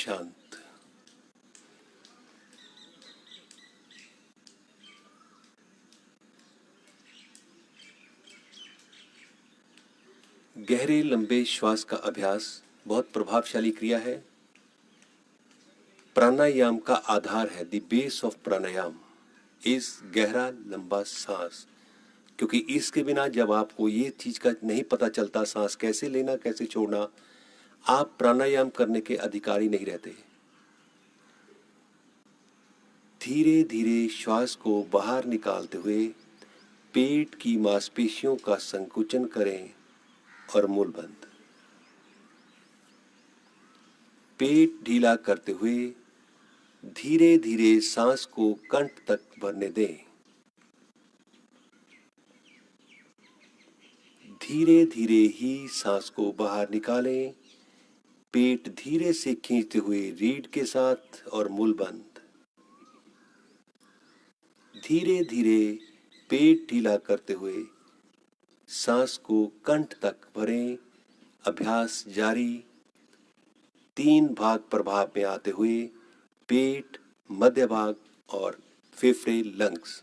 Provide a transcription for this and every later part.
शांत। गहरे लंबे श्वास का अभ्यास बहुत प्रभावशाली क्रिया है। प्राणायाम का आधार है, द बेस ऑफ प्राणायाम इस गहरा लंबा सांस। क्योंकि इसके बिना जब आपको ये चीज का नहीं पता चलता सांस कैसे लेना कैसे छोड़ना, आप प्राणायाम करने के अधिकारी नहीं रहते। धीरे धीरे श्वास को बाहर निकालते हुए पेट की मांसपेशियों का संकुचन करें और मूल बंद। पेट ढीला करते हुए धीरे धीरे सांस को कंठ तक भरने दें। धीरे धीरे ही सांस को बाहर निकालें, पेट धीरे से खींचते हुए रीढ़ के साथ और मूल बंद। धीरे धीरे पेट ढीला करते हुए सांस को कंठ तक भरें। अभ्यास जारी। 3 भाग प्रभाव में आते हुए पेट, मध्य भाग और फेफड़े, लंग्स।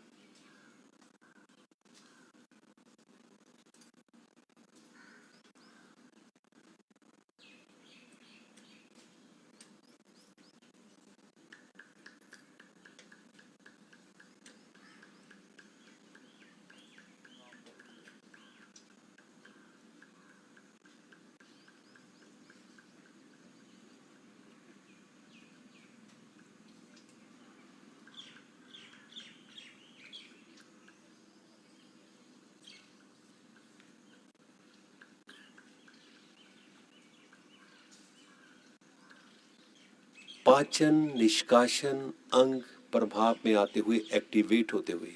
पाचन निष्कासन अंग प्रभाव में आते हुए एक्टिवेट होते हुए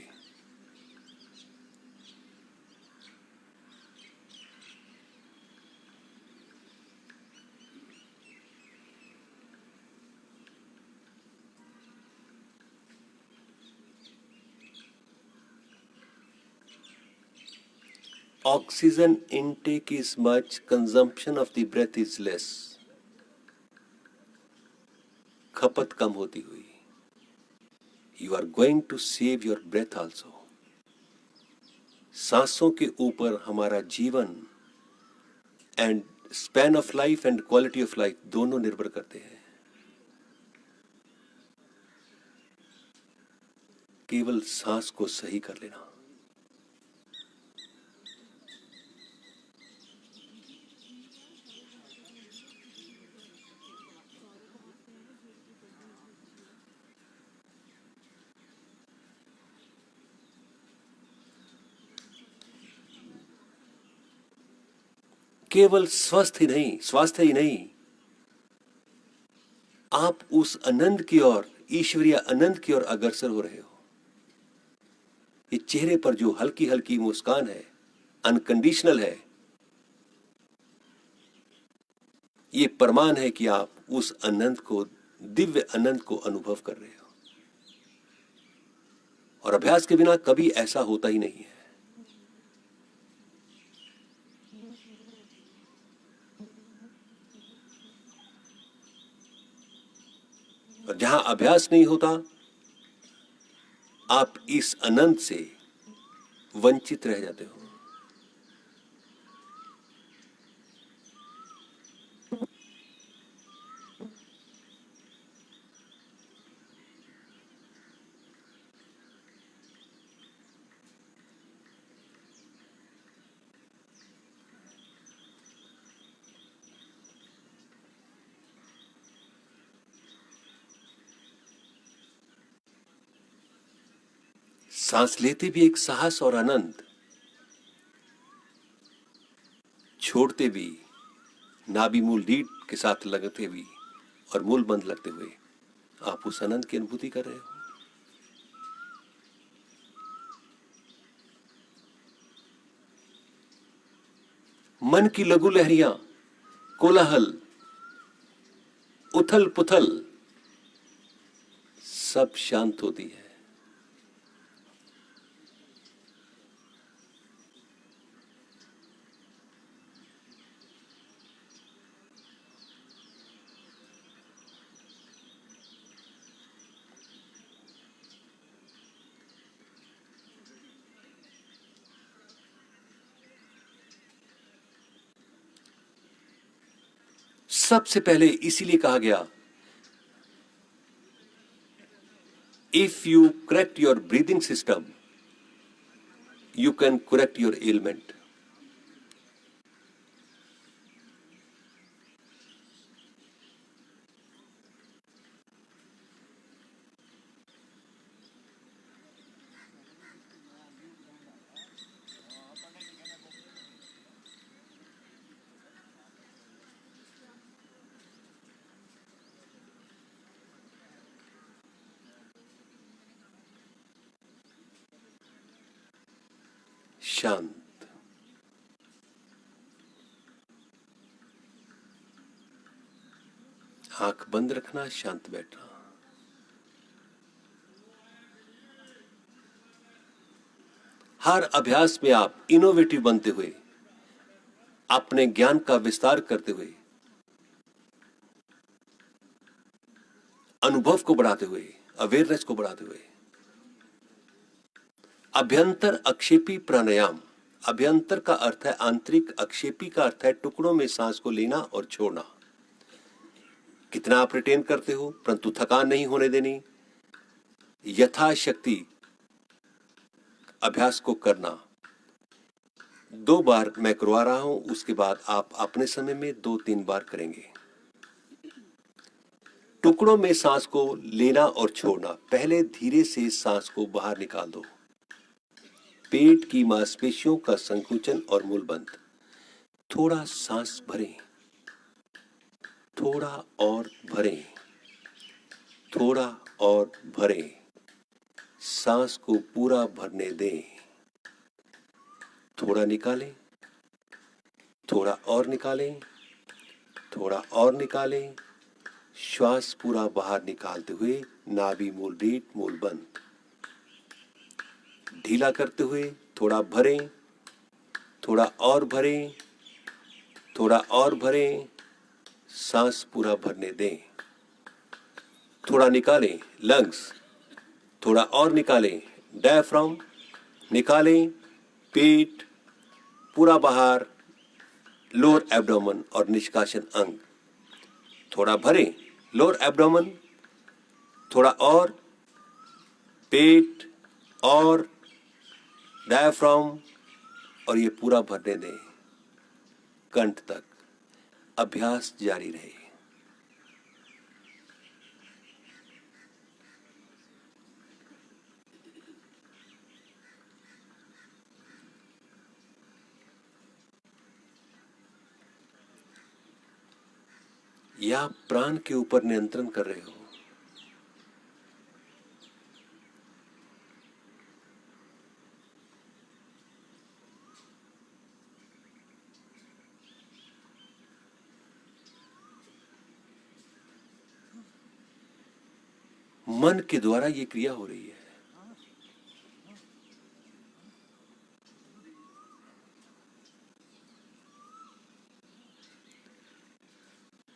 oxygen intake is much, consumption of the breath is less. खपत कम होती हुई। You are going to save your breath also. सांसों के ऊपर हमारा जीवन and span of life and quality of life दोनों निर्भर करते हैं। केवल सांस को सही कर लेना। केवल स्वास्थ्य ही नहीं, आप उस आनंद की ओर, ईश्वरीय आनंद की ओर अग्रसर हो रहे हो। ये चेहरे पर जो हल्की हल्की मुस्कान है, अनकंडीशनल है, ये प्रमाण है कि आप उस आनंद को, दिव्य आनंद को अनुभव कर रहे हो। और अभ्यास के बिना कभी ऐसा होता ही नहीं है। और जहां अभ्यास नहीं होता, आप इस आनंद से वंचित रह जाते हो। सांस लेते भी एक साहस और आनंद, छोड़ते भी नाभि मूल रीढ़ के साथ लगते हुए और मूल बंद लगते हुए आप उस आनंद की अनुभूति कर रहे हो। मन की लघु लहरियां, कोलाहल, उथल पुथल सब शांत होती है। सबसे पहले इसीलिए कहा गया, if you correct your breathing system you can correct your ailment. शांत, आंख बंद रखना, शांत बैठना। हर अभ्यास में आप इनोवेटिव बनते हुए, अपने ज्ञान का विस्तार करते हुए, अनुभव को बढ़ाते हुए, अवेयरनेस को बढ़ाते हुए, अभ्यंतर अक्षेपी प्राणायाम, अभ्यंतर का अर्थ है आंतरिक, अक्षेपी का अर्थ है टुकड़ों में सांस को लेना और छोड़ना। कितना आप रिटेन करते हो, परंतु थकान नहीं होने देनी, यथाशक्ति अभ्यास को करना। 2 बार मैं करवा रहा हूं, उसके बाद आप अपने समय में 2-3 बार करेंगे। टुकड़ों में सांस को लेना और छोड़ना। पहले धीरे से सांस को बाहर निकाल दो। पेट की मांसपेशियों का संकुचन और मूलबंध। थोड़ा सांस भरें, थोड़ा और भरें, थोड़ा और भरें। सांस को पूरा भरने दें। थोड़ा निकालें, थोड़ा और निकालें, थोड़ा और निकालें। श्वास पूरा बाहर निकालते हुए नाभि मूल रीढ़ मूल बंद ढीला करते हुए थोड़ा भरें, थोड़ा और भरें, थोड़ा और भरें। सांस पूरा भरने दें। थोड़ा निकालें लंग्स, थोड़ा और निकालें डायफ्राम, निकालें पेट पूरा बाहर, लोअर एब्डोमेन और निष्कासन अंग। थोड़ा भरें लोअर एब्डोमेन, थोड़ा और पेट और डायफ्राम, और ये पूरा भरने दें कंठ तक। अभ्यास जारी रहे। या प्राण के ऊपर नियंत्रण कर रहे हो। मन के द्वारा ये क्रिया हो रही है।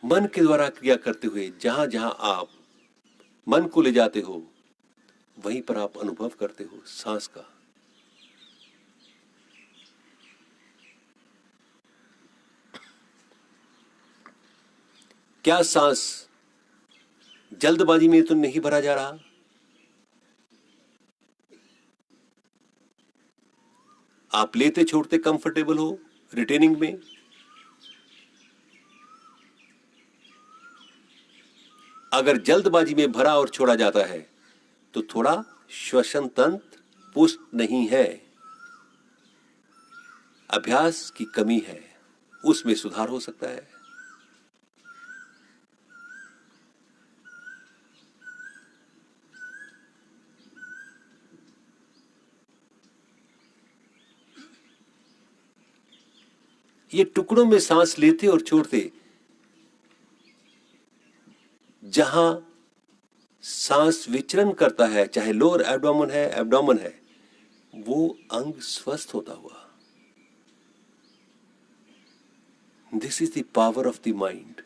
मन के द्वारा क्रिया करते हुए जहां जहां आप मन को ले जाते हो, वहीं पर आप अनुभव करते हो सांस का। क्या सांस जल्दबाजी में तो नहीं भरा जा रहा? आप लेते छोड़ते कंफर्टेबल हो रिटेनिंग में? अगर जल्दबाजी में भरा और छोड़ा जाता है तो थोड़ा श्वसन तंत्र पुष्ट नहीं है, अभ्यास की कमी है, उसमें सुधार हो सकता है। ये टुकड़ों में सांस लेते और छोड़ते, जहां सांस विचरण करता है, चाहे लोअर एब्डोमेन है, वो अंग स्वस्थ होता हुआ। This is the power of the mind.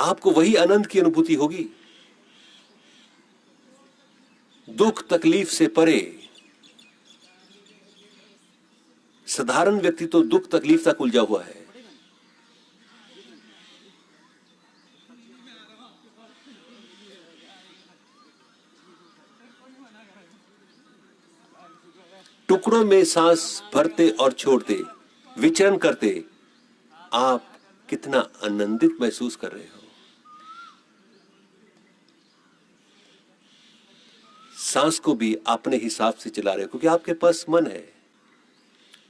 आपको वही आनंद की अनुभूति होगी। दुख तकलीफ से परे। साधारण व्यक्ति तो दुख तकलीफ तक उलझा हुआ है। टुकड़ों में सांस भरते और छोड़ते, विचरण करते आप कितना आनंदित महसूस कर रहे हो। सांस को भी अपने हिसाब से चला रहे हो, क्योंकि आपके पास मन है।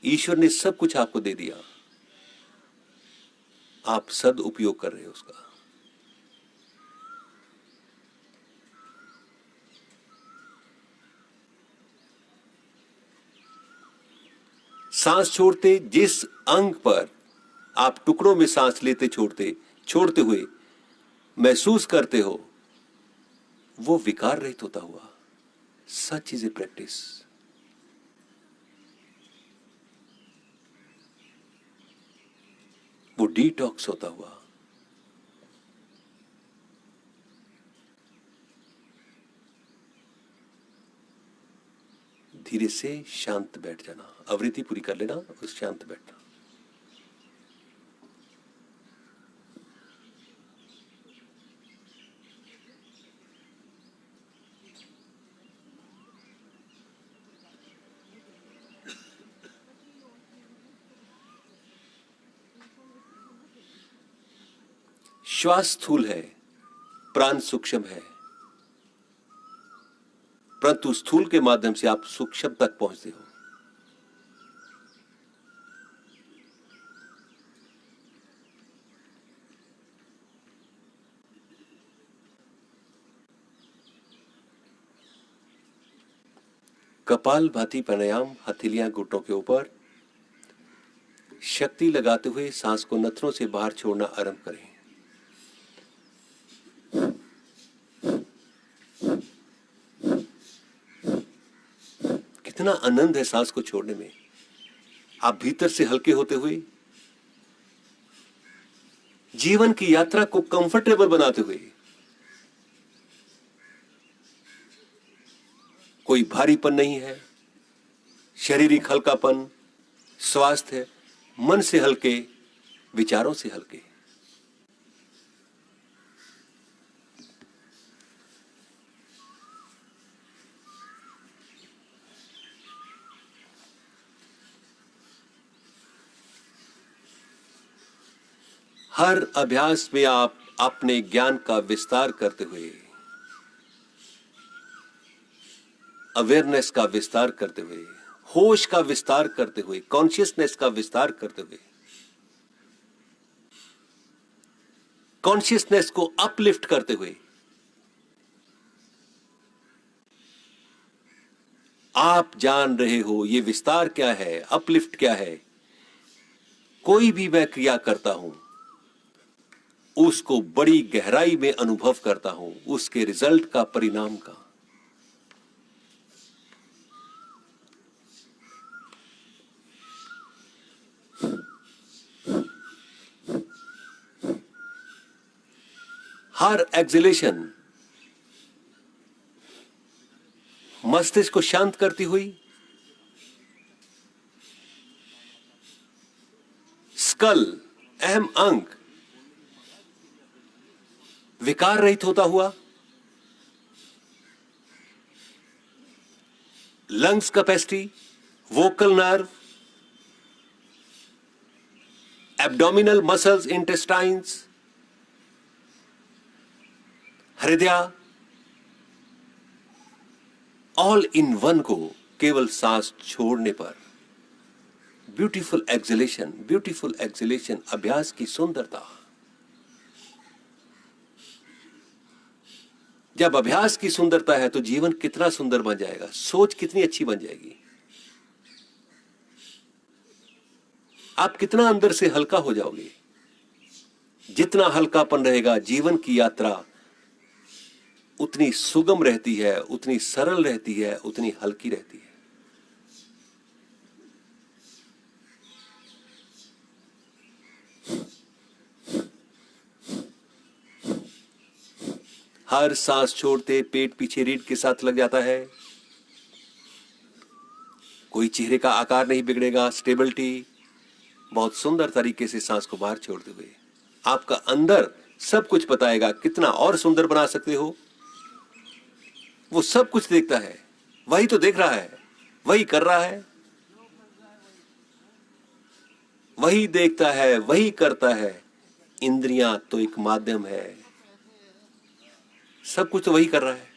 ईश्वर ने सब कुछ आपको दे दिया, आप सदुपयोग कर रहे हो उसका। सांस छोड़ते जिस अंग पर आप टुकड़ों में सांस लेते छोड़ते हुए महसूस करते हो, वो विकार रहित होता हुआ। Such is a practice. वो डिटॉक्स होता हुआ। धीरे से शांत बैठ जाना, आवृत्ति पूरी कर लेना और शांत बैठना। श्वास स्थूल है, प्राण सूक्ष्म है, परंतु स्थूल के माध्यम से आप सूक्ष्म तक पहुंचते हो। कपालभाति प्राणायाम, हथेलियां घुटनों के ऊपर, शक्ति लगाते हुए सांस को नथनों से बाहर छोड़ना आरंभ करें। कितना आनंद है सांस को छोड़ने में। आप भीतर से हल्के होते हुए जीवन की यात्रा को कंफर्टेबल बनाते हुए, कोई भारीपन नहीं है, शारीरिक हल्कापन, स्वास्थ्य, मन से हल्के, विचारों से हल्के। हर अभ्यास में आप अपने ज्ञान का विस्तार करते हुए, अवेयरनेस का विस्तार करते हुए, होश का विस्तार करते हुए, कॉन्शियसनेस का विस्तार करते हुए, कॉन्शियसनेस को अपलिफ्ट करते हुए आप जान रहे हो ये विस्तार क्या है, अपलिफ्ट क्या है। कोई भी मैं क्रिया करता हूं, उसको बड़ी गहराई में अनुभव करता हूं, उसके रिजल्ट का, परिणाम का। हर एक्सलेशन मस्तिष्क को शांत करती हुई, स्कल, अहम अंग विकार रहित होता हुआ, lungs capacity, vocal nerve, abdominal muscles, intestines, हृदय, ऑल इन वन को केवल सांस छोड़ने पर। ब्यूटीफुल एक्सलेशन, अभ्यास की सुंदरता। जब अभ्यास की सुंदरता है तो जीवन कितना सुंदर बन जाएगा, सोच कितनी अच्छी बन जाएगी। आप कितना अंदर से हल्का हो जाओगे। जितना हल्कापन रहेगा, जीवन की यात्रा उतनी सुगम रहती है, उतनी सरल रहती है, उतनी हल्की रहती है। हर सांस छोड़ते पेट पीछे रीढ़ के साथ लग जाता है। कोई चेहरे का आकार नहीं बिगड़ेगा, स्टेबिलिटी। बहुत सुंदर तरीके से सांस को बाहर छोड़ते हुए आपका अंदर सब कुछ बताएगा कितना और सुंदर बना सकते हो। वो सब कुछ देखता है, वही तो देख रहा है, वही कर रहा है, वही देखता है, वही करता है। इंद्रियां तो एक माध्यम है, सब कुछ तो वही कर रहा है,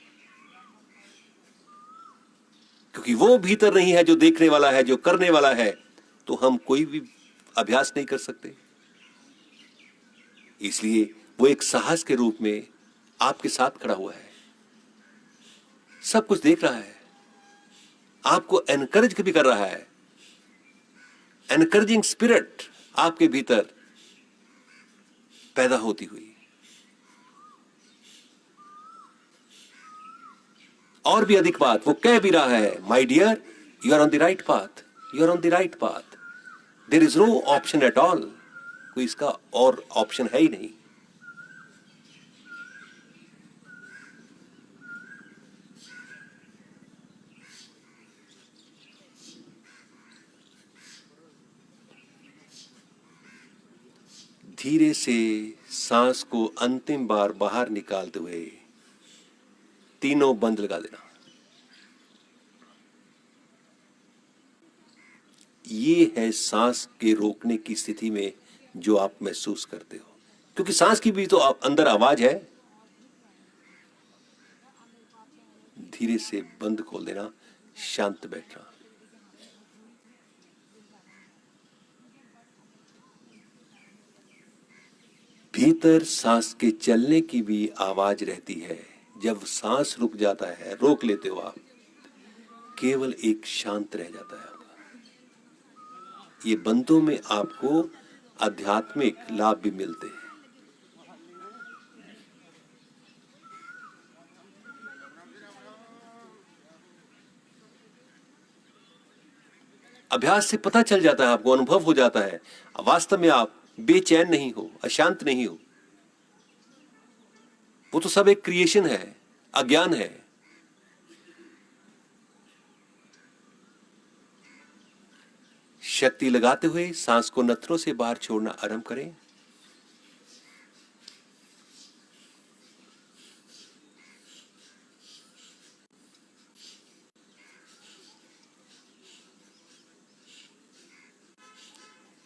क्योंकि वो भीतर नहीं है जो देखने वाला है, जो करने वाला है, तो हम कोई भी अभ्यास नहीं कर सकते। इसलिए वो एक साहस के रूप में आपके साथ खड़ा हुआ है, सब कुछ देख रहा है, आपको एनकरेज भी कर रहा है। एनकरेजिंग स्पिरिट आपके भीतर पैदा होती हुई। और भी अधिक बात वो कह भी रहा है, my dear you are on the right path, you are on the right path, there is no option at all. कोई इसका और ऑप्शन है ही नहीं। धीरे से सांस को अंतिम बार बाहर निकालते हुए तीनों बंद लगा देना। ये है सांस के रोकने की स्थिति में जो आप महसूस करते हो, क्योंकि सांस की भी तो अंदर आवाज है। धीरे से बंद खोल देना, शांत बैठना। भीतर सांस के चलने की भी आवाज रहती है। जब सांस रुक जाता है, रोक लेते हो आप, केवल एक शांत रह जाता है आपका। ये बंदों में आपको आध्यात्मिक लाभ भी मिलते हैं। अभ्यास से पता चल जाता है आपको, अनुभव हो जाता है, वास्तव में आप बेचैन नहीं हो, अशांत नहीं हो। वो तो सब एक क्रिएशन है, अज्ञान है। शक्ति लगाते हुए सांस को नथनों से बाहर छोड़ना आरंभ करें।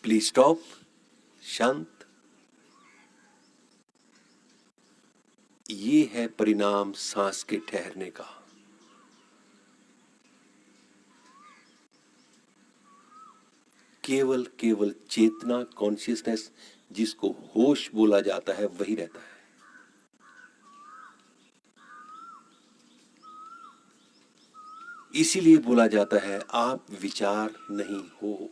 Please stop. शांत। ये है परिणाम सांस के ठहरने का। केवल केवल चेतना, कॉन्शियसनेस, जिसको होश बोला जाता है, वही रहता है। इसीलिए बोला जाता है आप विचार नहीं हो।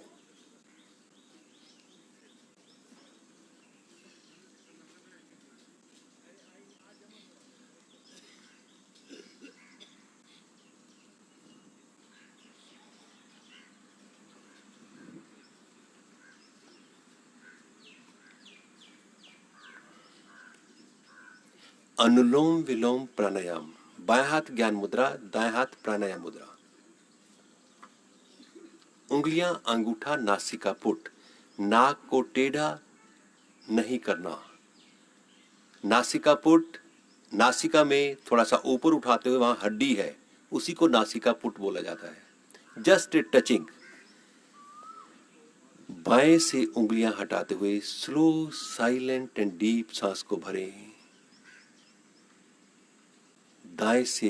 अनुलोम विलोम प्राणायाम। बाएं हाथ ज्ञान मुद्रा, दाएं हाथ प्राणायाम मुद्रा। उंगलियां अंगूठा नासिका पुट। नाक को टेढ़ा नहीं करना। नासिका पुट, नासिका में थोड़ा सा ऊपर उठाते हुए वहां हड्डी है, उसी को नासिका पुट बोला जाता है। Just a touching. बाएं से उंगलियां हटाते हुए स्लो, साइलेंट एंड डीप सांस को भरें। दाएं से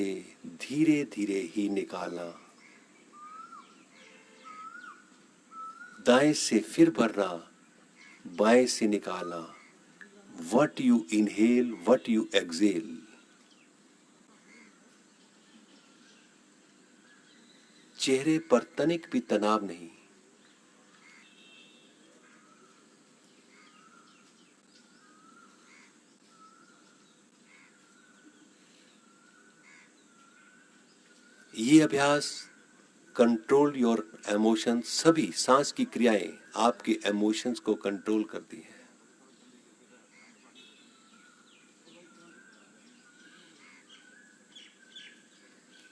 धीरे धीरे ही निकालना। दाएं से फिर भरना, बाएं से निकालना। What you inhale, what you exhale. चेहरे पर तनिक भी तनाव नहीं। ये अभ्यास कंट्रोल योर इमोशंस, सभी सांस की क्रियाएं आपके इमोशंस को कंट्रोल करती हैं।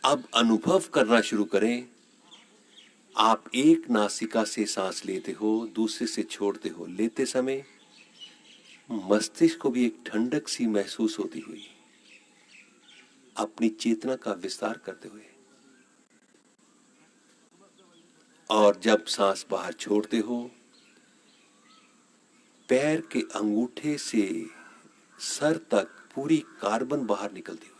अब अनुभव करना शुरू करें। आप एक नासिका से सांस लेते हो, दूसरे से छोड़ते हो। लेते समय मस्तिष्क को भी एक ठंडक सी महसूस होती हुई, अपनी चेतना का विस्तार करते हुए। और जब सांस बाहर छोड़ते हो, पैर के अंगूठे से सर तक पूरी कार्बन बाहर निकलती हुई।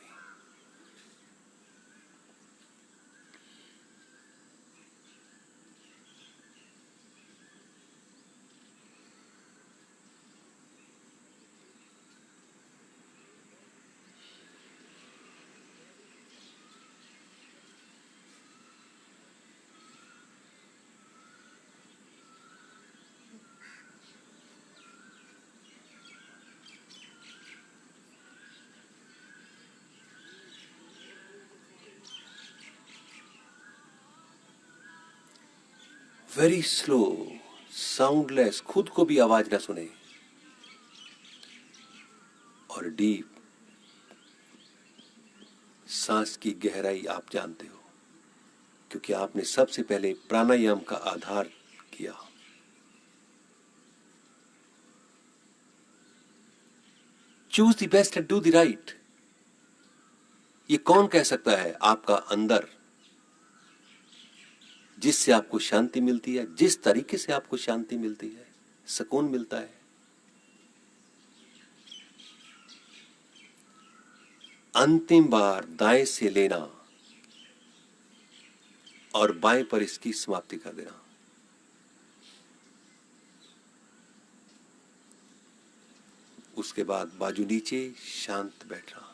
वेरी स्लो, साउंडलेस, खुद को भी आवाज ना सुने। और डीप सांस की गहराई आप जानते हो, क्योंकि आपने सबसे पहले प्राणायाम का आधार किया। Choose the best and do the right. ये कौन कह सकता है? आपका अंदर, जिससे आपको शांति मिलती है, जिस तरीके से आपको शांति मिलती है, सुकून मिलता है। अंतिम बार दाएं से लेना और बाएं पर इसकी समाप्ति कर देना। उसके बाद बाजू नीचे शांत बैठना।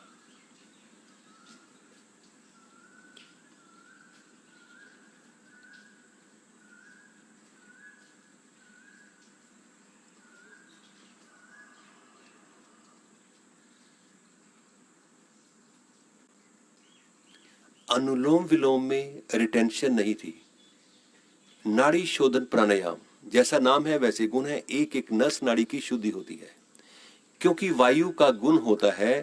अनुलोम विलोम में रिटेंशन नहीं थी। नाड़ी शोधन प्राणायाम, जैसा नाम है वैसे गुण है। एक एक नस नाड़ी की शुद्धि होती है, क्योंकि वायु का गुण होता है,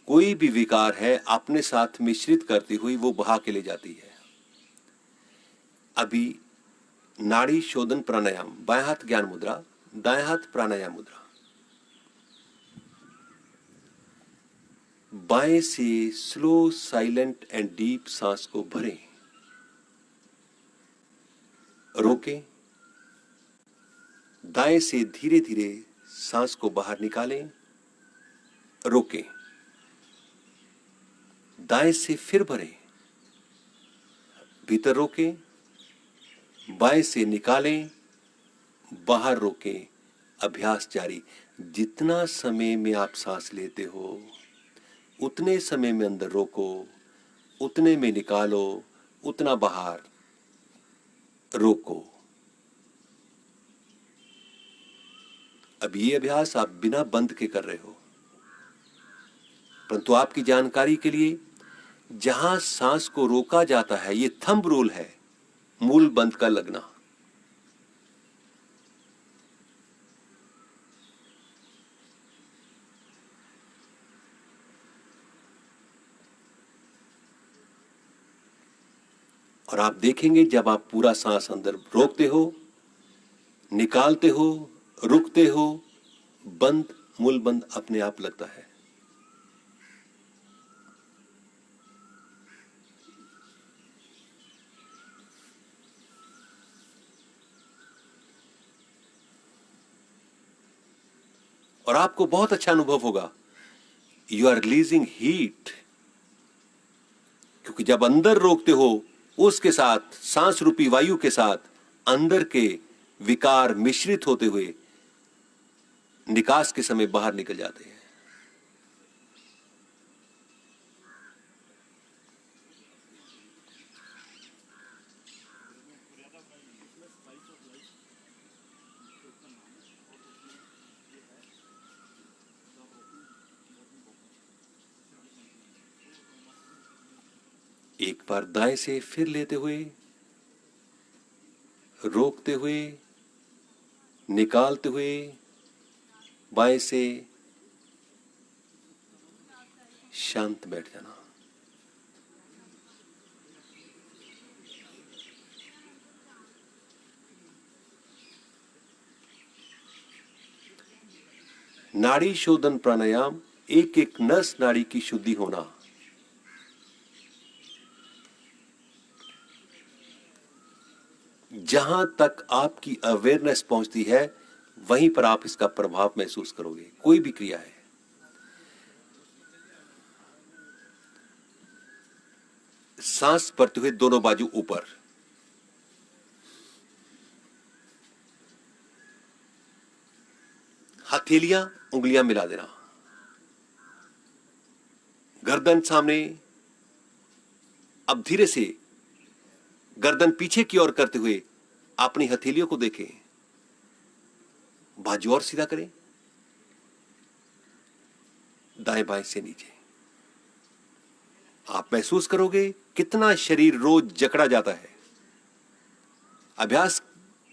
कोई भी विकार है अपने साथ मिश्रित करती हुई वो बहा के ले जाती है। अभी नाड़ी शोधन प्राणायाम, बाएं हाथ ज्ञान मुद्रा, दाएं हाथ प्राणायाम मुद्रा। बाएं से स्लो, साइलेंट एंड डीप सांस को भरें, रोकें। दाएं से धीरे धीरे सांस को बाहर निकालें, रोकें। दाएं से फिर भरें, भीतर रोकें, बाएं से निकालें, बाहर रोकें। अभ्यास जारी। जितना समय में आप सांस लेते हो, उतने समय में अंदर रोको, उतने में निकालो, उतना बाहर रोको। अब ये अभ्यास आप बिना बंद के कर रहे हो, परंतु आपकी जानकारी के लिए, जहां सांस को रोका जाता है, ये थंब रूल है, मूल बंद का लगना। और आप देखेंगे जब आप पूरा सांस अंदर रोकते हो, निकालते हो, रुकते हो, बंद, मूल बंद अपने आप लगता है। और आपको बहुत अच्छा अनुभव होगा। यू आर रिलीजिंग हीट, क्योंकि जब अंदर रोकते हो, उसके साथ सांस रूपी वायु के साथ अंदर के विकार मिश्रित होते हुए निकास के समय बाहर निकल जाते हैं। एक बार दाएं से फिर लेते हुए, रोकते हुए, निकालते हुए, बाएं से शांत बैठ जाना। नाड़ी शोधन प्राणायाम, एक एक नस नाड़ी की शुद्धि होना। जहां तक आपकी अवेयरनेस पहुंचती है वहीं पर आप इसका प्रभाव महसूस करोगे। कोई भी क्रिया है, सांस भरते हुए दोनों बाजू ऊपर, हथेलियां उंगलियां मिला देना, गर्दन सामने। अब धीरे से गर्दन पीछे की ओर करते हुए अपनी हथेलियों को देखें, बाजू और सीधा करें, दाएं बाएं से नीचे। आप महसूस करोगे कितना शरीर रोज जकड़ा जाता है। अभ्यास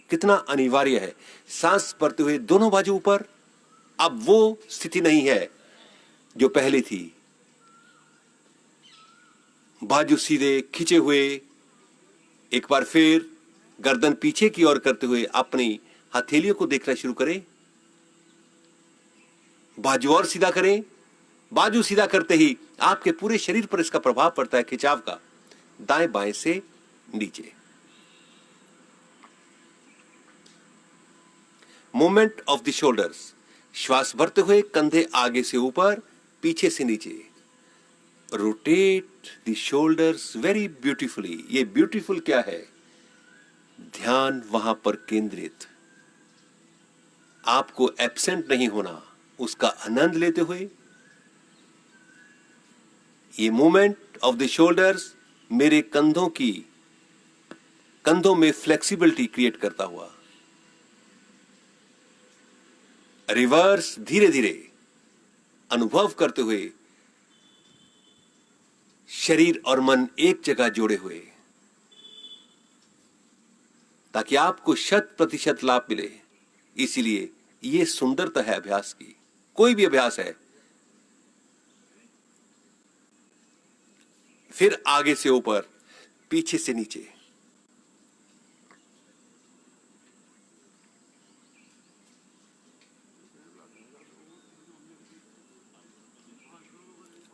कितना अनिवार्य है। सांस भरते हुए दोनों बाजू ऊपर। अब वो स्थिति नहीं है जो पहले थी। बाजू सीधे खींचे हुए, एक बार फिर गर्दन पीछे की ओर करते हुए अपनी हथेलियों को देखना शुरू करें, बाजू और सीधा करें। बाजू सीधा करते ही आपके पूरे शरीर पर इसका प्रभाव पड़ता है, खिंचाव का, दाएं बाएं से नीचे। मूवमेंट ऑफ द शोल्डर्स, श्वास भरते हुए कंधे आगे से ऊपर, पीछे से नीचे। Rotate the shoulders very beautifully. ये ब्यूटीफुल क्या है? ध्यान वहां पर केंद्रित, आपको एब्सेंट नहीं होना, उसका आनंद लेते हुए। ये मूवमेंट ऑफ द शोल्डर्स मेरे कंधों में फ्लेक्सिबिलिटी क्रिएट करता हुआ रिवर्स धीरे धीरे अनुभव करते हुए शरीर और मन एक जगह जोड़े हुए, ताकि आपको 100% लाभ मिले। इसीलिए ये सुंदरता है अभ्यास की। कोई भी अभ्यास है, फिर आगे से ऊपर, पीछे से नीचे।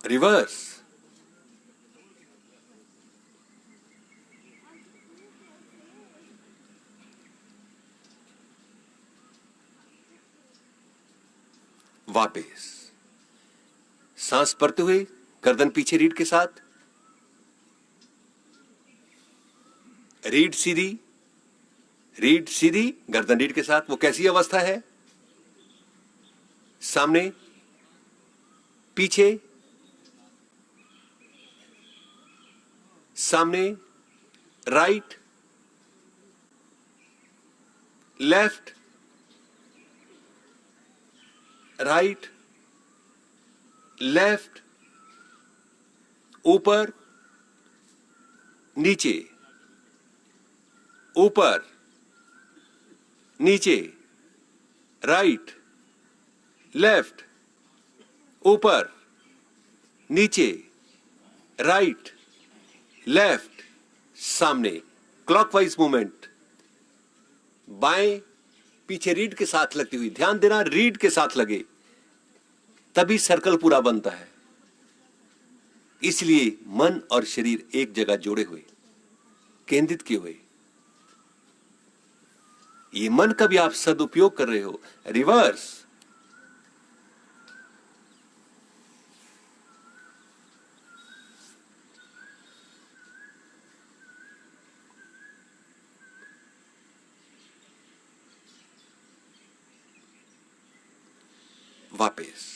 रिवर्स, वापस सांस भरते हुए गर्दन पीछे रीढ़ के साथ, रीढ़ सीधी गर्दन रीढ़ के साथ। वो कैसी अवस्था है? सामने, पीछे, सामने, राइट, लेफ्ट, राइट, लेफ्ट, ऊपर, नीचे, ऊपर, नीचे, राइट, लेफ्ट, ऊपर, नीचे, राइट, लेफ्ट, सामने। क्लॉकवाइज मूवमेंट, बाएं पीछे रीढ़ के साथ लगती हुई। ध्यान देना, रीढ़ के साथ लगे तभी सर्कल पूरा बनता है। इसलिए मन और शरीर एक जगह जोड़े हुए, केंद्रित किए हुए। ये मन का भी आप सदुपयोग कर रहे हो। रिवर्स, वापस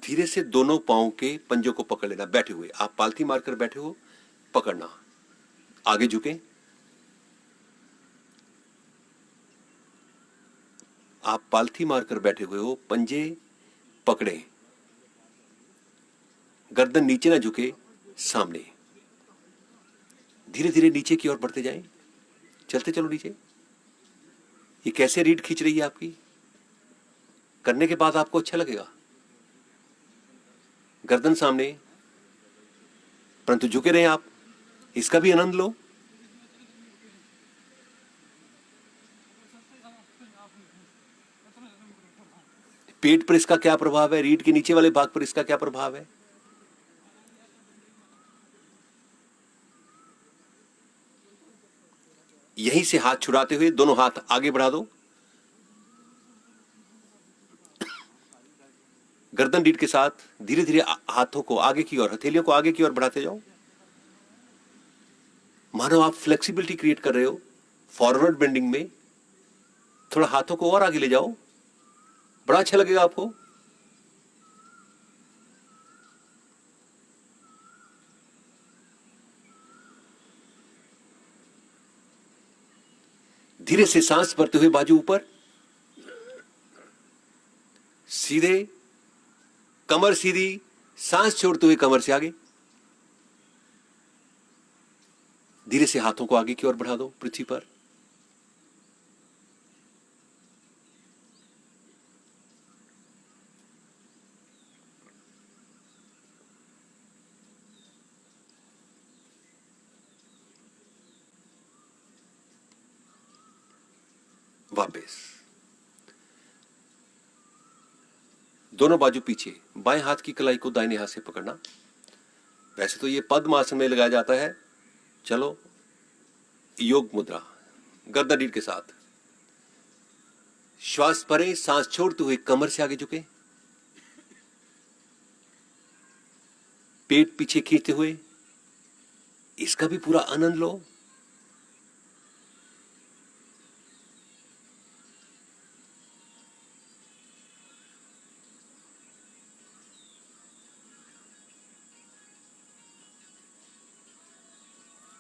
धीरे से दोनों पांव के पंजों को पकड़ लेना। बैठे हुए आप पालथी मारकर बैठे हो, पकड़ना, आगे झुके। आप पालथी मारकर बैठे हुए हो, पंजे पकड़े, गर्दन नीचे ना झुके, सामने। धीरे धीरे नीचे की ओर बढ़ते जाएं, चलते चलो नीचे। ये कैसे रीढ़ खींच रही है आपकी? करने के बाद आपको अच्छा लगेगा। गर्दन सामने, परंतु झुके रहें आप, इसका भी आनंद लो। पेट पर इसका क्या प्रभाव है, रीढ़ के नीचे वाले भाग पर इसका क्या प्रभाव है। यहीं से हाथ छुड़ाते हुए दोनों हाथ आगे बढ़ा दो, गर्दन रीढ़ के साथ धीरे धीरे हाथों को आगे की ओर, हथेलियों को आगे की ओर बढ़ाते जाओ। मानो आप फ्लेक्सिबिलिटी क्रिएट कर रहे हो। फॉरवर्ड बेंडिंग में थोड़ा हाथों को और आगे ले जाओ, बड़ा अच्छा लगेगा आपको। धीरे से सांस भरते हुए बाजू ऊपर, सीधे, कमर सीधी, सांस छोड़ते हुए कमर से आगे। धीरे से हाथों को आगे की ओर बढ़ा दो पृथ्वी पर। वापस दोनों बाजू पीछे, बाएं हाथ की कलाई को दाहिने हाथ से पकड़ना। वैसे तो ये पद्मासन में लगाया जाता है, चलो योग मुद्रा, गर्दन रीढ़ के साथ। श्वास भरें, सांस छोड़ते हुए कमर से आगे झुके, पेट पीछे खींचते हुए इसका भी पूरा आनंद लो।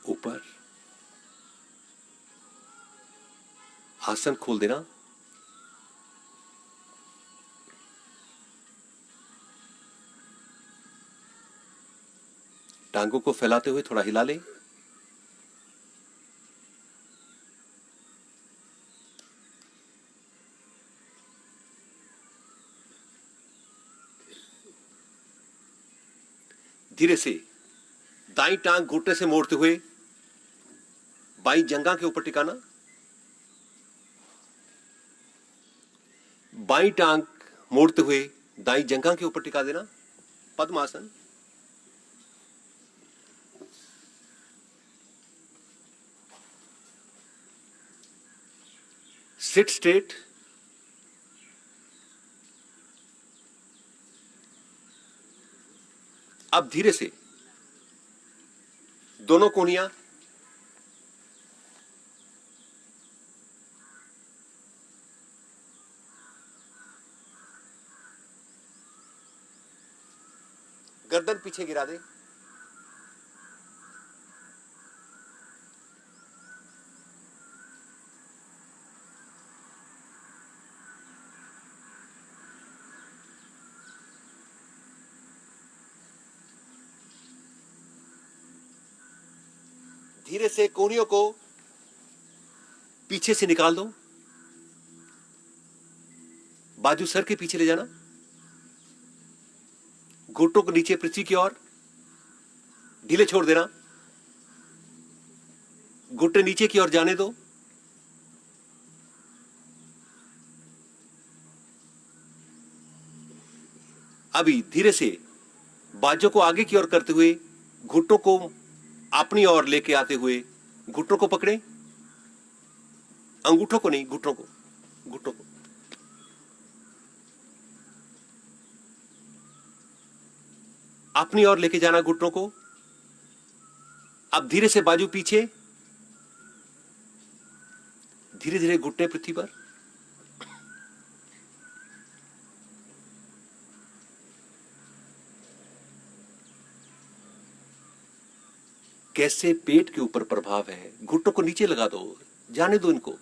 ऊपर आसन खोल देना, टांगों को फैलाते हुए थोड़ा हिला लें। धीरे से दाईं टांग घुटने से मोड़ते हुए बाईं जंघा के ऊपर टिकाना, बाईं टांग मोड़ते हुए दाईं जंघा के ऊपर टिका देना, पद्मासन। सिट स्ट्रेट, अब धीरे से दोनों कोहनियां गर्दन पीछे गिरा दे। धीरे से कोहनियों को पीछे से निकाल दो, बाजू सर के पीछे ले जाना, घुटनों को नीचे पृथ्वी की ओर ढीले छोड़ देना, घुटने नीचे की ओर जाने दो। अभी धीरे से बाजू को आगे की ओर करते हुए घुटनों को अपनी ओर लेके आते हुए घुटनों को पकड़े, अंगूठों को नहीं, घुटनों को, घुटनों को। अपनी ओर लेके जाना घुटनों को। अब धीरे से बाजू पीछे, धीरे धीरे घुटने पृथ्वी पर। कैसे पेट के ऊपर प्रभाव है, घुटनों को नीचे लगा दो, जाने दो इनको।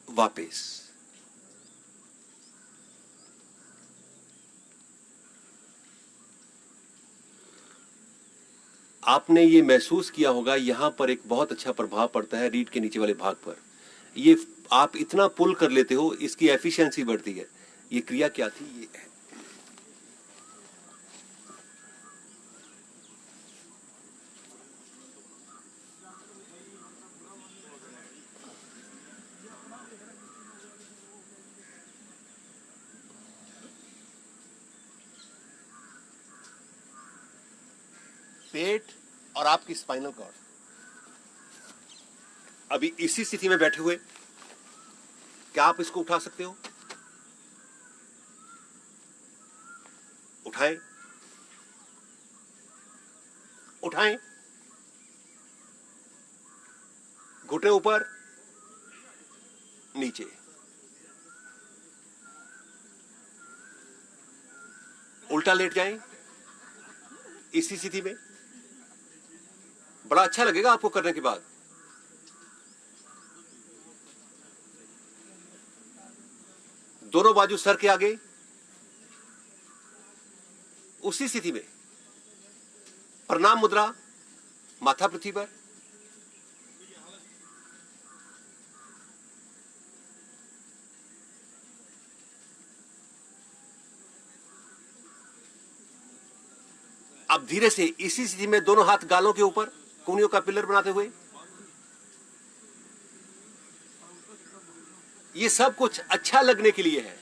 वापस आपने ये महसूस किया होगा, यहां पर एक बहुत अच्छा प्रभाव पड़ता है रीढ़ के नीचे वाले भाग पर। ये आप इतना पुल कर लेते हो, इसकी एफिशिएंसी बढ़ती है। ये क्रिया क्या थी, ये है। पेट और आपकी स्पाइनल कॉर्ड। अभी इसी स्थिति में बैठे हुए क्या आप इसको उठा सकते हो? उठाएं, उठाएं, घुटने ऊपर नीचे, उल्टा लेट जाएं इसी स्थिति में। बड़ा अच्छा लगेगा आपको करने के बाद। दोनों बाजू सर के आगे उसी स्थिति में, प्रणाम मुद्रा, माथा पृथ्वी पर। अब धीरे से इसी स्थिति में दोनों हाथ गालों के ऊपर कूहनियों का पिलर बनाते हुए। ये सब कुछ अच्छा लगने के लिए है।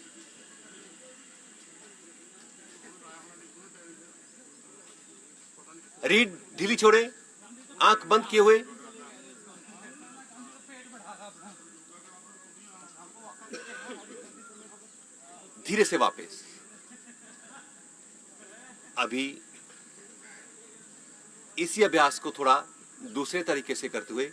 रीढ़ ढीली छोड़े, आंख बंद किए हुए। धीरे से वापस। अभी इसी अभ्यास को थोड़ा दूसरे तरीके से करते हुए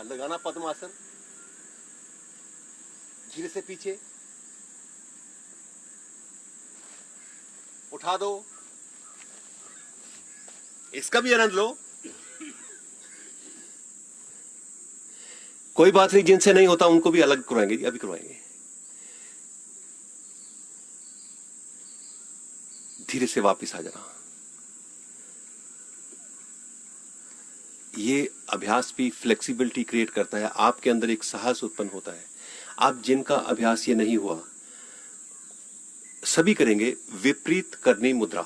लगाना पद्मासन। धीरे से पीछे उठा दो। इसका भी आनंद लो। कोई बात नहीं, जिनसे नहीं होता उनको भी अलग करवाएंगे, अभी करवाएंगे। धीरे से वापस आ जाना। ये अभ्यास भी फ्लेक्सिबिलिटी क्रिएट करता है, आपके अंदर एक साहस उत्पन्न होता है। आप जिनका अभ्यास ये नहीं हुआ, सभी करेंगे विपरीत करनी मुद्रा।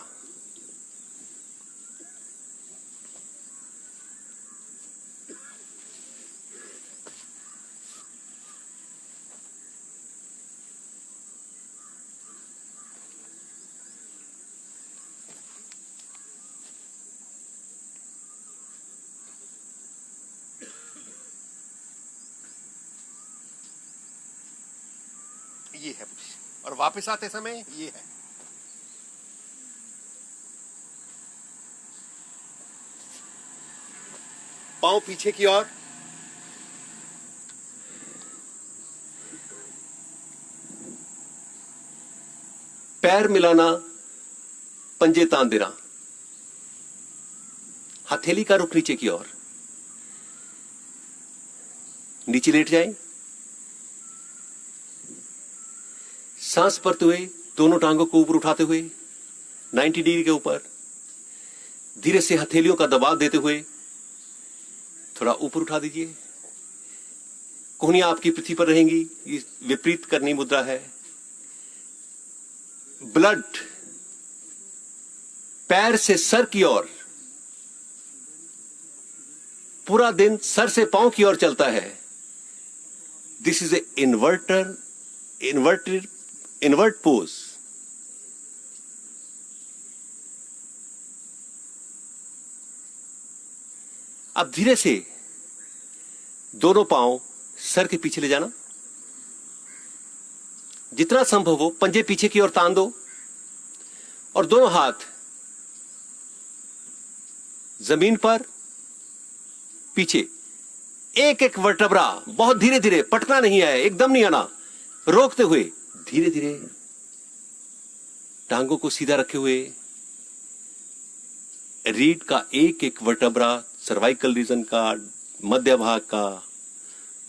ये है और वापस आते समय ये है। पांव पीछे की ओर, पैर मिलाना, पंजे तान देना, हथेली का रुख नीचे की ओर। नीचे लेट जाएं, सांस भरते हुए दोनों टांगों को ऊपर उठाते हुए 90 डिग्री के ऊपर। धीरे से हथेलियों का दबाव देते हुए थोड़ा ऊपर उठा दीजिए। कोहनियां आपकी पृथ्वी पर रहेंगी। ये विपरीत करनी मुद्रा है। ब्लड पैर से सर की ओर, पूरा दिन सर से पांव की ओर चलता है। This is a invert pose. अब धीरे से दोनों पांव सर के पीछे ले जाना। जितना संभव हो पंजे पीछे की ओर तान दो और दोनों हाथ जमीन पर पीछे। एक एक वर्टेब्रा बहुत धीरे धीरे, पटना नहीं है, एकदम नहीं आना, रोकते हुए धीरे धीरे टांगों को सीधा रखे हुए रीढ़ का एक एक वर्टेब्रा, सर्वाइकल रीजन का, मध्य भाग का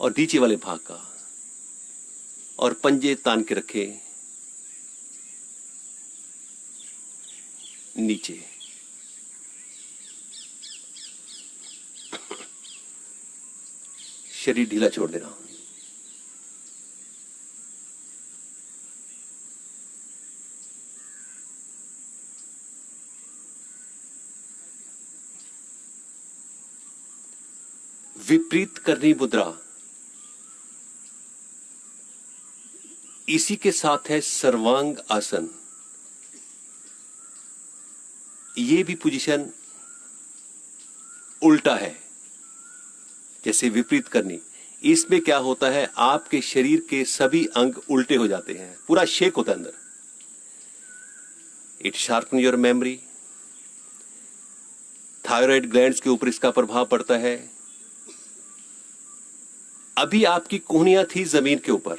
और नीचे वाले भाग का, और पंजे तान के रखे नीचे। शरीर ढीला छोड़ देना। विपरीत करनी मुद्रा, इसी के साथ है सर्वांग आसन। ये भी पोजीशन उल्टा है जैसे विपरीत करनी। इसमें क्या होता है, आपके शरीर के सभी अंग उल्टे हो जाते हैं, पूरा शेक होता है अंदर। It sharpen your memory. Thyroid glands के ऊपर इसका प्रभाव पड़ता है। अभी आपकी कोहनियां थी जमीन के ऊपर,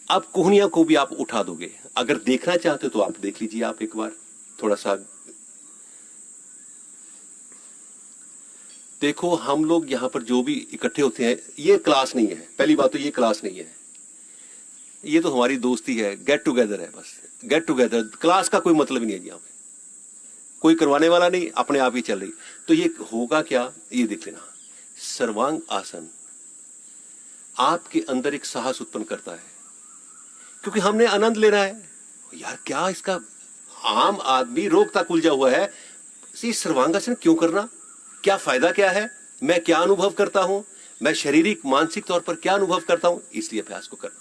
अब कोहनियां को भी आप उठा दोगे। अगर देखना चाहते हो तो आप देख लीजिए, आप एक बार थोड़ा सा देखो। हम लोग यहां पर जो भी इकट्ठे होते हैं, ये क्लास नहीं है, पहली बात तो ये क्लास नहीं है, ये तो हमारी दोस्ती है, गेट टुगेदर है, बस गेट टुगेदर। क्लास का कोई मतलब ही नहीं है यहां पे, कोई करवाने वाला नहीं, अपने आप ही चल रही। तो ये होगा क्या, ये देख लेना। सर्वांग आसन आपके अंदर एक साहस उत्पन्न करता है, क्योंकि हमने आनंद लेना है। यार क्या इसका, आम आदमी रोग तक उलझा हुआ है, इस सर्वांगासन क्यों करना, क्या फायदा क्या है, मैं क्या अनुभव करता हूं, मैं शारीरिक मानसिक तौर पर क्या अनुभव करता हूं, इसलिए अभ्यास को करना।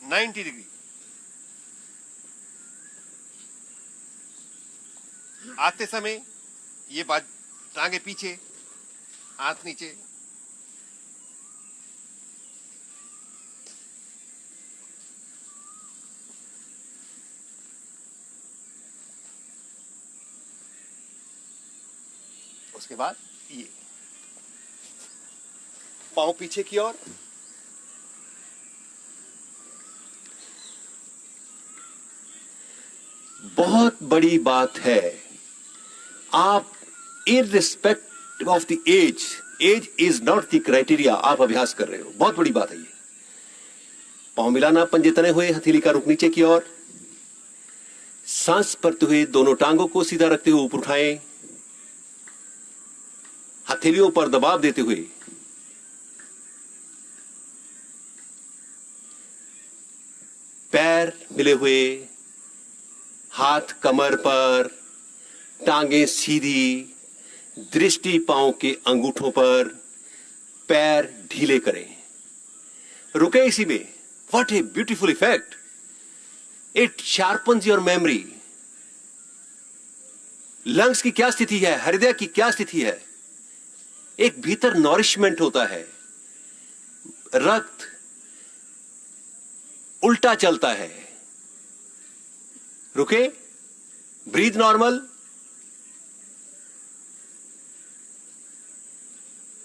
नाइन्टी डिग्री आते समय ये बात, टांगे पीछे, हाथ नीचे। उसके बाद ये पांव पीछे की ओर, बहुत बड़ी बात है, आप irrespective of the age, age is not the criteria, आप अभ्यास कर रहे हो, बहुत बड़ी बात है ये। पांव मिलाना, पंजे तने हुए, हथेली का रुख नीचे की ओर, सांस भरते हुए दोनों टांगों को सीधा रखते हुए ऊपर उठाएं, हथेलियों पर दबाव देते हुए पैर मिले हुए, हाथ कमर पर, टांगे सीधी, दृष्टि पांव के अंगूठों पर, पैर ढीले करें, रुके इसी में। What a beautiful effect, it sharpens your memory. Lungs की क्या स्थिति है, हृदय की क्या स्थिति है, एक भीतर नॉरिशमेंट होता है, रक्त उल्टा चलता है। रुके, ब्रीथ नॉर्मल।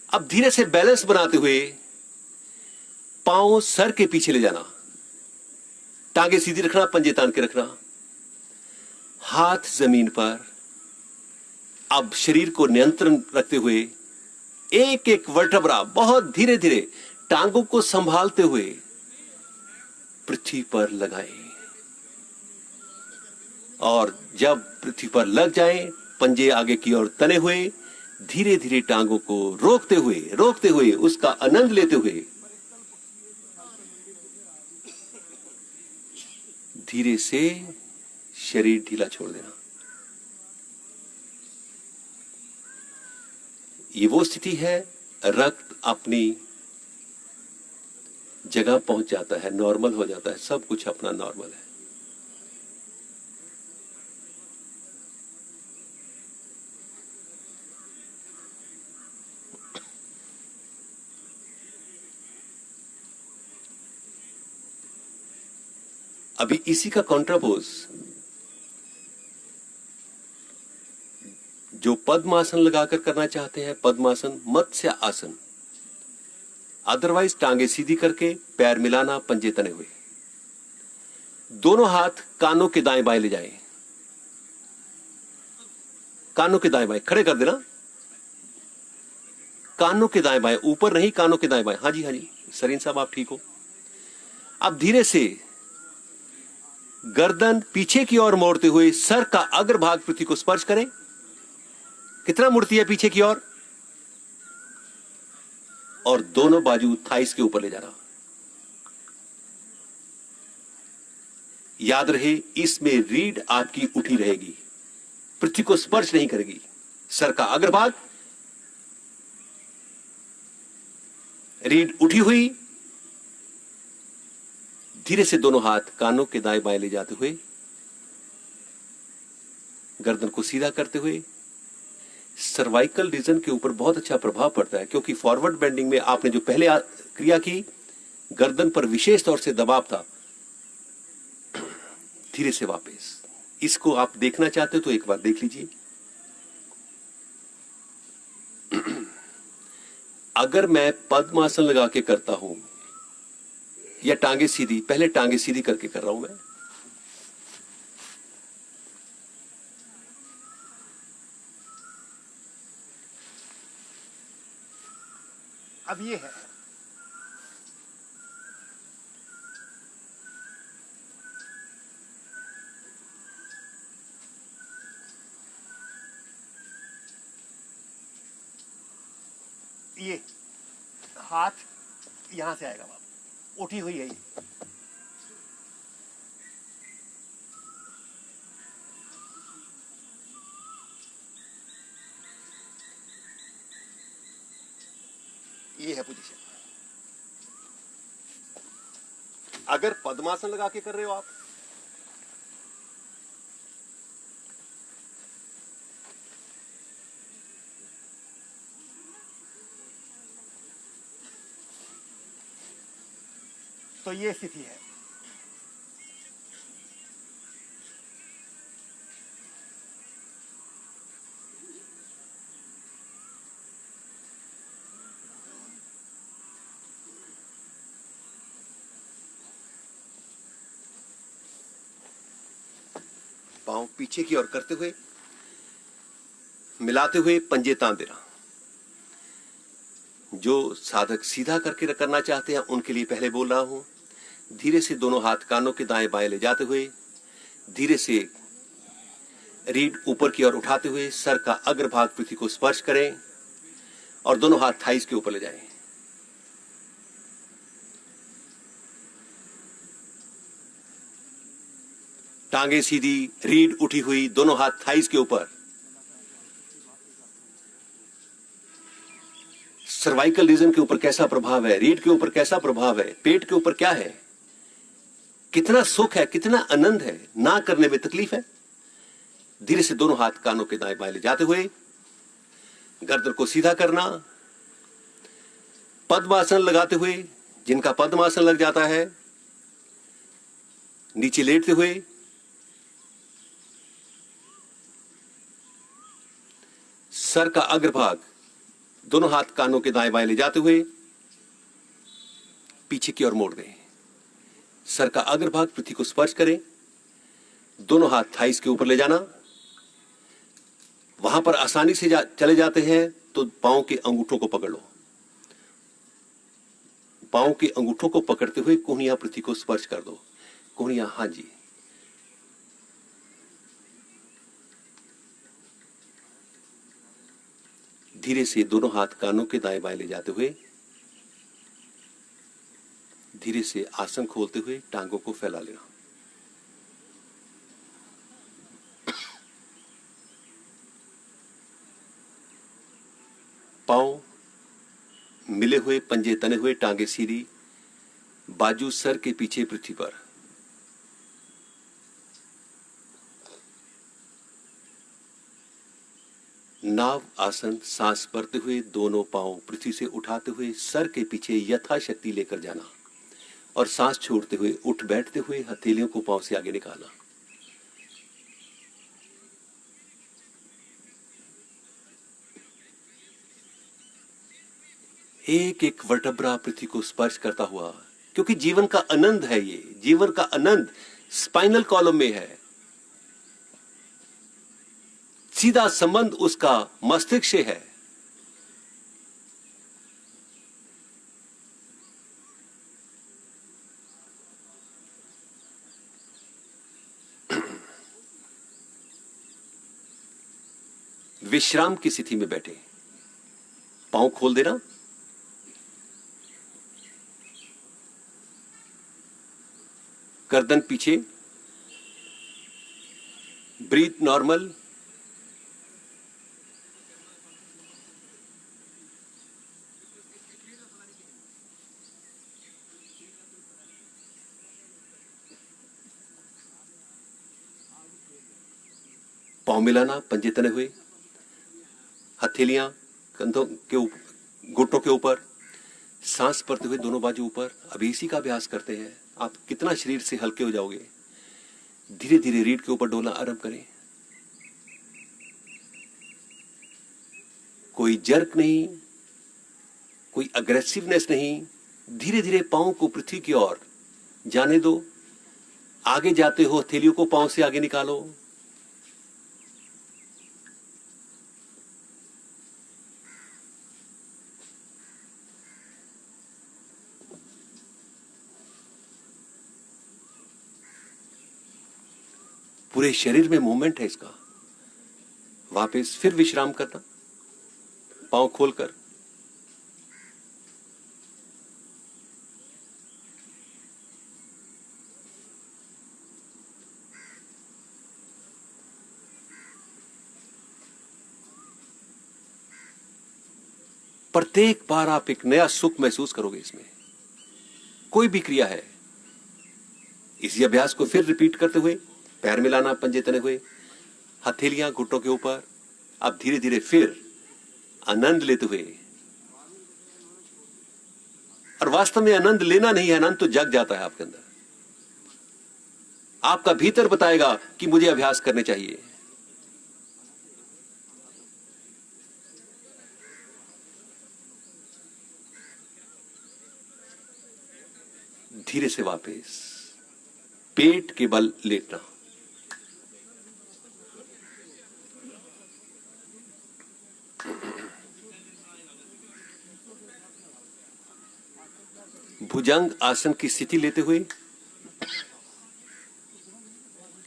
अब धीरे से बैलेंस बनाते हुए पांव सर के पीछे ले जाना, टांगे सीधी रखना, पंजे तान के रखना, हाथ जमीन पर। अब शरीर को नियंत्रण रखते हुए एक एक वर्टेब्रा बहुत धीरे धीरे टांगों को संभालते हुए पृथ्वी पर लगाएं, और जब पृथ्वी पर लग जाएं, पंजे आगे की ओर तने हुए, धीरे धीरे टांगों को रोकते हुए उसका आनंद लेते हुए धीरे से शरीर ढीला छोड़ देना। ये वो स्थिति है, रक्त अपनी जगह पहुंच जाता है, नॉर्मल हो जाता है, सब कुछ अपना नॉर्मल है। अभी इसी का कॉन्ट्रापोज जो पद्मासन लगाकर करना चाहते हैं, पद्मासन, मत्स्य आसन, अदरवाइज टांगे सीधी करके पैर मिलाना, पंजे तने हुए, दोनों हाथ कानों के दाएं बाएं ले जाएं, कानों के दाएं बाएं खड़े कर देना, कानों के दाएं बाएं, ऊपर नहीं, कानों के दाएं बाएं। हाँ जी, हाँ जी सरीन साहब, आप ठीक हो। अब धीरे से गर्दन पीछे की ओर मोड़ते हुए सर का अग्रभाग पृथ्वी को स्पर्श करें। कितना मुड़ती है पीछे की ओर, और दोनों बाजू थाइस के ऊपर ले जाना। याद रहे, इसमें रीढ़ आपकी उठी रहेगी, पृथ्वी को स्पर्श नहीं करेगी। सर का अग्रभाग, रीढ़ उठी हुई, धीरे से दोनों हाथ कानों के दाएं बाएं ले जाते हुए, गर्दन को सीधा करते हुए। सर्वाइकल रीजन के ऊपर बहुत अच्छा प्रभाव पड़ता है, क्योंकि फॉरवर्ड बेंडिंग में आपने जो पहले क्रिया की, गर्दन पर विशेष तौर से दबाव था। धीरे से वापस, इसको आप देखना चाहते हो तो एक बार देख लीजिए। अगर मैं पद्मासन लगा के करता हूं या टांगे सीधी, पहले टांगे सीधी करके कर रहा हूं मैं, अब ये है, ये हाथ यहां से आएगा बाबू, उठी हुई है ये। ये है पोजीशन। अगर पद्मासन लगा के कर रहे हो आप, तो ये स्थिति है। पांव पीछे की ओर करते हुए, मिलाते हुए, पंजे तान देना। जो साधक सीधा करके करना चाहते हैं उनके लिए पहले बोल रहा हूं, धीरे से दोनों हाथ कानों के दाएं बाएं ले जाते हुए, धीरे से रीढ़ ऊपर की ओर उठाते हुए सर का अग्रभाग पृथ्वी को स्पर्श करें और दोनों हाथ थाइस के ऊपर ले जाएं। टांगे सीधी, रीढ़ उठी हुई, दोनों हाथ थाइस के ऊपर। सर्वाइकल रीजन के ऊपर कैसा प्रभाव है, रीढ़ के ऊपर कैसा प्रभाव है, पेट के ऊपर क्या है, कितना सुख है, कितना आनंद है, ना करने में तकलीफ है। धीरे से दोनों हाथ कानों के दाएं बाएं ले जाते हुए गर्दन को सीधा करना। पद्मासन लगाते हुए, जिनका पद्मासन लग जाता है, नीचे लेटते हुए सर का अग्रभाग दोनों हाथ कानों के दाएं बाएं ले जाते हुए पीछे की ओर मोड़ दें। सर का अग्रभाग पृथ्वी को स्पर्श करें, दोनों हाथ थाइस के ऊपर ले जाना। वहां पर आसानी से चले जाते हैं तो पांव के अंगूठों को पकड़ लो। पांव के अंगूठों को पकड़ते हुए कोहनियां पृथ्वी को स्पर्श कर दो। कोहनियां, हाँ जी। धीरे से दोनों हाथ कानों के दाएं बाएं ले जाते हुए धीरे से आसन खोलते हुए टांगों को फैला लेना। पांव मिले हुए, पंजे तने हुए, टांगे सीधी, बाजू सर के पीछे पृथ्वी पर। नाव आसन, सांस भरते हुए दोनों पांव पृथ्वी से उठाते हुए सर के पीछे यथाशक्ति लेकर जाना। और सांस छोड़ते हुए उठ बैठते हुए हथेलियों को पांव से आगे निकालना। एक एक वर्टेब्रा पृथ्वी को स्पर्श करता हुआ, क्योंकि जीवन का आनंद है ये, जीवन का आनंद स्पाइनल कॉलम में है। सीधा संबंध उसका मस्तिष्क से है। विश्राम की स्थिति में बैठे, पांव खोल देना, गर्दन पीछे, ब्रीथ नॉर्मल, पांव मिलाना, पंजे तने हुए, हथेलियां कंधों के ऊपर, घुटनों के ऊपर, सांस भरते हुए दोनों बाजू ऊपर। अभी इसी का अभ्यास करते हैं। आप कितना शरीर से हल्के हो जाओगे। धीरे धीरे रीढ़ के ऊपर डोलना आरंभ करें। कोई जर्क नहीं, कोई अग्रेसिवनेस नहीं। धीरे धीरे पांव को पृथ्वी की ओर जाने दो। आगे जाते हो हथेलियों को पांव से आगे निकालो। पूरे शरीर में मूवमेंट है इसका। वापस फिर विश्राम करना, पांव खोलकर। प्रत्येक बार आप एक नया सुख महसूस करोगे इसमें। कोई भी क्रिया है, इसी अभ्यास को फिर रिपीट करते हुए पैर मिलाना, पंजे तने हुए, हथेलियां घुटनों के ऊपर। अब धीरे धीरे फिर आनंद लेते हुए, और वास्तव में आनंद लेना नहीं है, आनंद तो जग जाता है आपके अंदर। आपका भीतर बताएगा कि मुझे अभ्यास करने चाहिए। धीरे से वापस पेट के बल लेटना। भुजंग आसन की स्थिति लेते हुए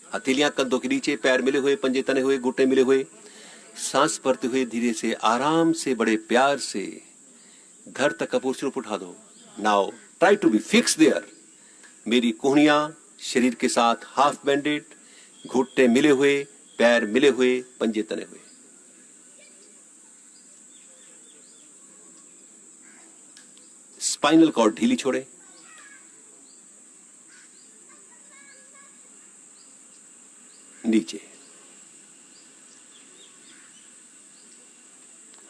हथेलियां कंधों के नीचे, पैर मिले हुए, पंजे तने हुए, घुटने मिले हुए। सांस भरते हुए धीरे से, आराम से, बड़े प्यार से धड़ तक कपूर सिर्फ उठा दो। Now try to be fix there. मेरी कोहनियां शरीर के साथ हाफ बेंडेड, घुटने मिले हुए, पैर मिले हुए, पंजे तने हुए। स्पाइनल कॉर्ड ढीली छोड़े। नीचे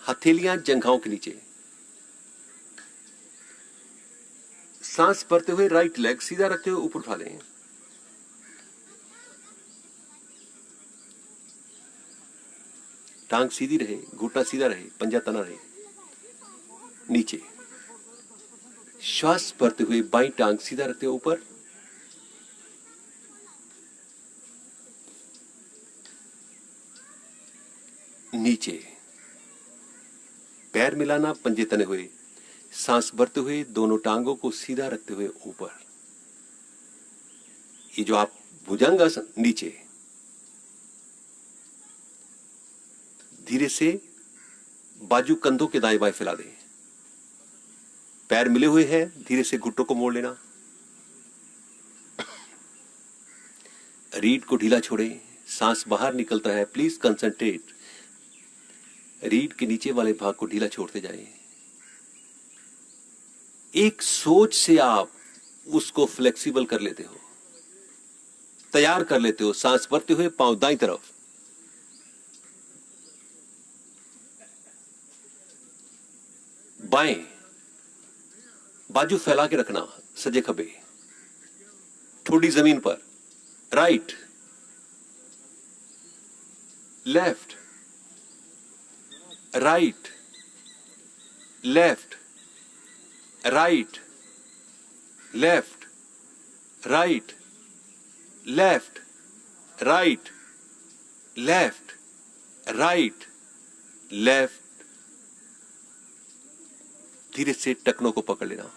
हथेलियां जंघाओं के नीचे। सांस भरते हुए राइट लेग सीधा रखते हुए ऊपर उठा लें। टांग सीधी रहे, घुटना सीधा रहे, पंजा तना रहे। नीचे श्वास भरते हुए बाईं टांग सीधा रखते हुए ऊपर। नीचे पैर मिलाना, पंजे तने हुए, सांस भरते हुए दोनों टांगों को सीधा रखते हुए ऊपर। ये जो आप भुजंगासन, नीचे धीरे से बाजू कंधों के दाएं बाएं फैला दें। पैर मिले हुए हैं, धीरे से घुटनों को मोड़ लेना। रीढ़ को ढीला छोड़ें, सांस बाहर निकलता है, प्लीज कंसंट्रेट। रीढ़ के नीचे वाले भाग को ढीला छोड़ते जाएं। एक सोच से आप उसको फ्लेक्सिबल कर लेते हो, तैयार कर लेते हो। सांस भरते हुए पांव दाईं तरफ, बाएं बाजू फैला के रखना, सजे खबे। ठोड़ी जमीन पर, right, left, right, left, right, left, right, left, right, left, right, left. धीरे से टखनों को पकड़ लेना।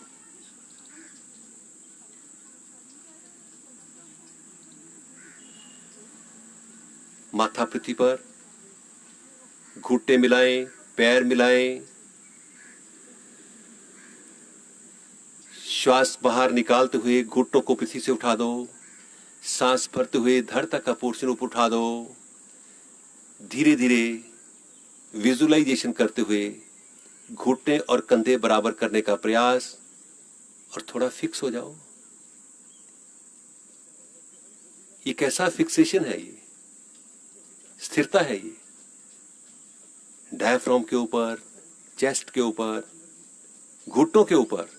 माथा पृथ्वी पर, घुटने मिलाएं, पैर मिलाएं, श्वास बाहर निकालते हुए घुटनों को पृथ्वी से उठा दो। सांस भरते हुए धड़ तक का पोर्शन ऊपर उठा दो। धीरे धीरे विजुअलाइजेशन करते हुए घुटने और कंधे बराबर करने का प्रयास, और थोड़ा फिक्स हो जाओ। ये कैसा फिक्सेशन है? ये स्थिरता है। ये डायफ्राम के ऊपर, चेस्ट के ऊपर, घुटनों के ऊपर।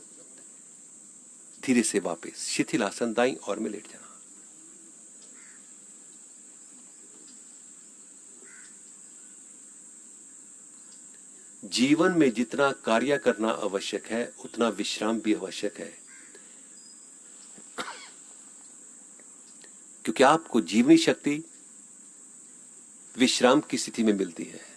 धीरे से वापस शिथिल आसन दाईं ओर में लेट जाना। जीवन में जितना कार्य करना आवश्यक है उतना विश्राम भी आवश्यक है, क्योंकि आपको जीवनी शक्ति विश्राम की स्थिति में मिलती है।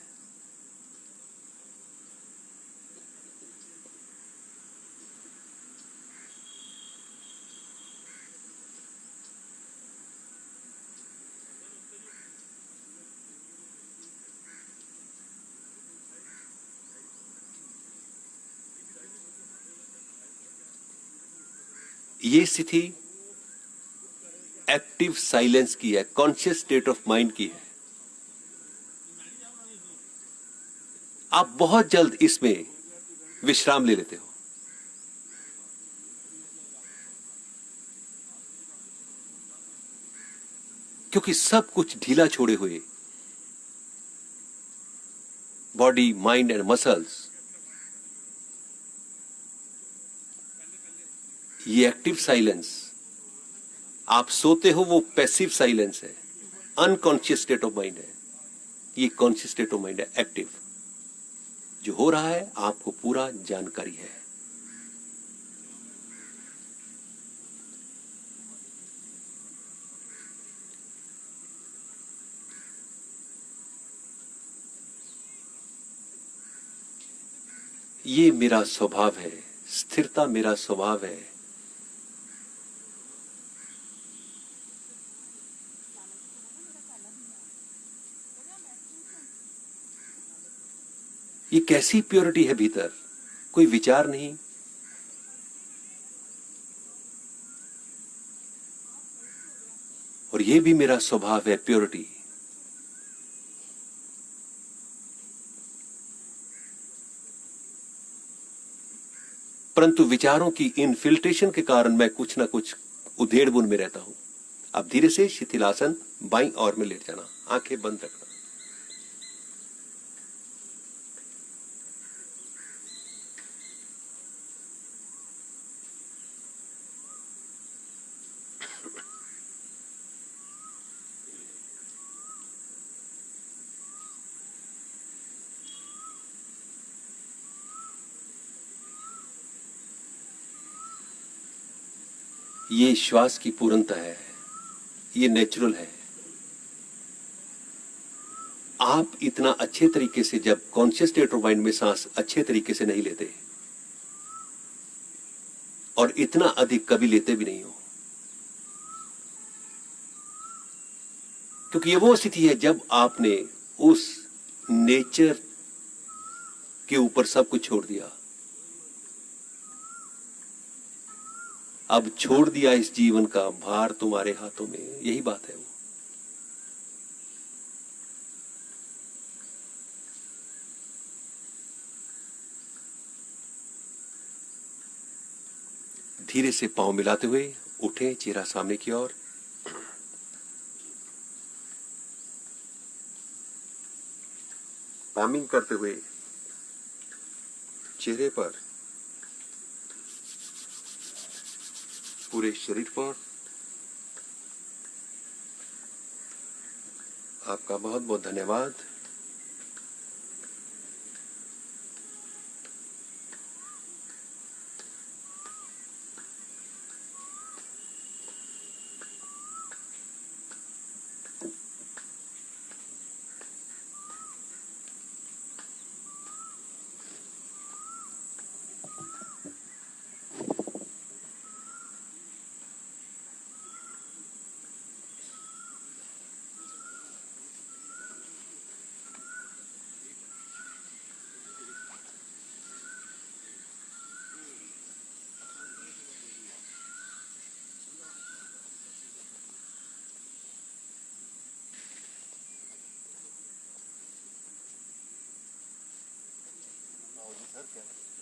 ये स्थिति एक्टिव साइलेंस की है, कॉन्शियस स्टेट ऑफ माइंड की है। आप बहुत जल्द इसमें विश्राम ले लेते हो। क्योंकि सब कुछ ढीला छोड़े हुए बॉडी, माइंड एंड मसल्स, ये एक्टिव साइलेंस, आप सोते हो वो पैसिव साइलेंस है, अनकॉन्शियस स्टेट ऑफ माइंड है। ये कॉन्शियस स्टेट ऑफ माइंड है, एक्टिव। जो हो रहा है आपको पूरा जानकारी है। ये मेरा स्वभाव है, स्थिरता मेरा स्वभाव है। ये कैसी प्योरिटी है भीतर, कोई विचार नहीं, और ये भी मेरा स्वभाव है, प्योरिटी। परंतु विचारों की इनफिल्ट्रेशन के कारण मैं कुछ ना कुछ उधेड़ बुन में रहता हूं। अब धीरे से शिथिलासन बाईं ओर में लेट जाना, आंखें बंद रखना। ये श्वास की पूर्णता है, ये नेचुरल है। आप इतना अच्छे तरीके से जब कॉन्शियस स्टेट ऑफ माइंड में सांस अच्छे तरीके से नहीं लेते, और इतना अधिक कभी लेते भी नहीं हो, क्योंकि ये वो स्थिति है जब आपने उस नेचर के ऊपर सब कुछ छोड़ दिया। अब छोड़ दिया इस जीवन का भार तुम्हारे हाथों में, यही बात है वो। धीरे से पांव मिलाते हुए उठें, चेहरा सामने की ओर। पामिंग करते हुए चेहरे पर, पूरे शरीर पर आपका बहुत बहुत धन्यवाद। सर क्या